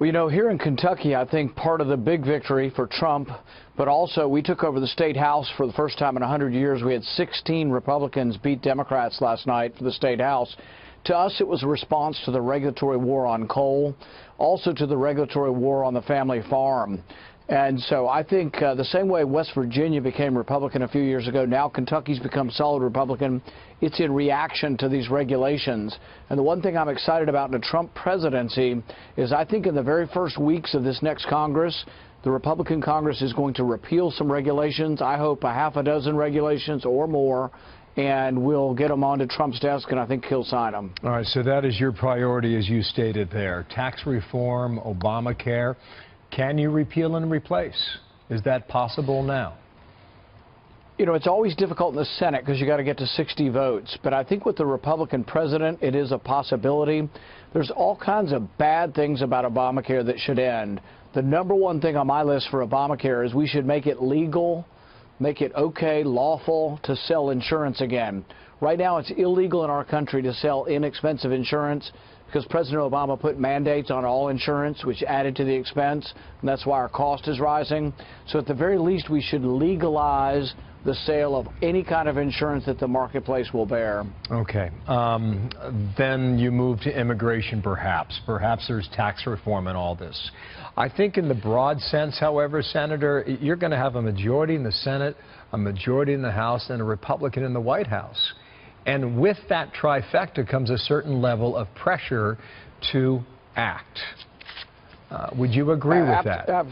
Well, you know, here in Kentucky, I think part of the big victory for Trump, but also we took over the state house for the first time in 100 years. We had 16 Republicans beat Democrats last night for the state house. To us, it was a response to the regulatory war on coal, also to the regulatory war on the family farm. And so I think the same way West Virginia became Republican a few years ago, now Kentucky's become solid Republican. It's in reaction to these regulations. And the one thing I'm excited about in the Trump presidency is I think in the very first weeks of this next Congress, the Republican Congress is going to repeal some regulations. I hope a half a dozen regulations or more. And we'll get them onto Trump's desk, and I think he'll sign them. All right, so that is your priority, as you stated there. Tax reform, Obamacare. Can you repeal and replace? Is that possible now? You know, it's always difficult in the Senate because you got to get to 60 votes. But I think with the Republican president, it is a possibility. There's all kinds of bad things about Obamacare that should end. The number one thing on my list for Obamacare is we should make it legal, make it okay, lawful to sell insurance again. Right now, it's illegal in our country to sell inexpensive insurance because President Obama put mandates on all insurance, which added to the expense, and that's why our cost is rising. So at the very least, we should legalize the sale of any kind of insurance that the marketplace will bear. Okay. Then you move to immigration, perhaps. Perhaps there's tax reform in all this. I think in the broad sense, however, Senator, you're going to have a majority in the Senate, a majority in the House, and a Republican in the White House. And with that trifecta comes a certain level of pressure to act. Would you agree with that?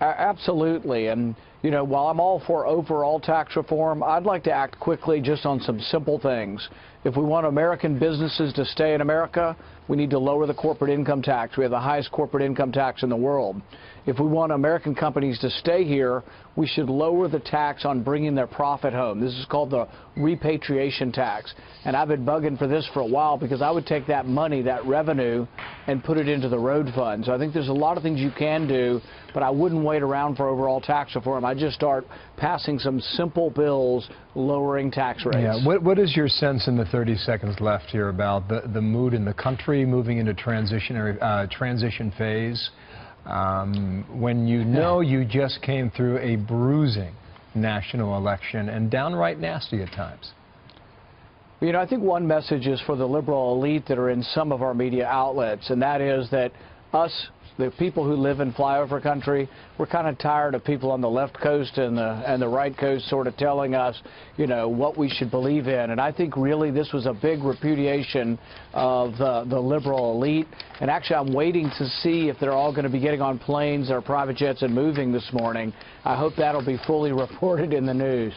Absolutely. And, you know, while I'm all for overall tax reform, I'd like to act quickly just on some simple things. If we want American businesses to stay in America, we need to lower the corporate income tax. We have the highest corporate income tax in the world. If we want American companies to stay here, we should lower the tax on bringing their profit home. This is called the repatriation tax. And I've been bugging for this for a while because I would take that money, that revenue, and put it into the road fund. So I think there's a lot of things you can do, but I wouldn't wait around for overall tax reform. I'd just start passing some simple bills lowering tax rates. Yeah. What is your sense in the 30 seconds left here about the mood in the country moving into transition phase? When you know you just came through a bruising national election and downright nasty at times. You know, I think one message is for the liberal elite that are in some of our media outlets, and that is that us, the people who live in flyover country, we're kind of tired of people on the left coast and the right coast sort of telling us, you know, what we should believe in. And I think really this was a big repudiation of the liberal elite. And actually, I'm waiting to see if they're all going to be getting on planes or private jets and moving this morning. I hope that'll be fully reported in the news.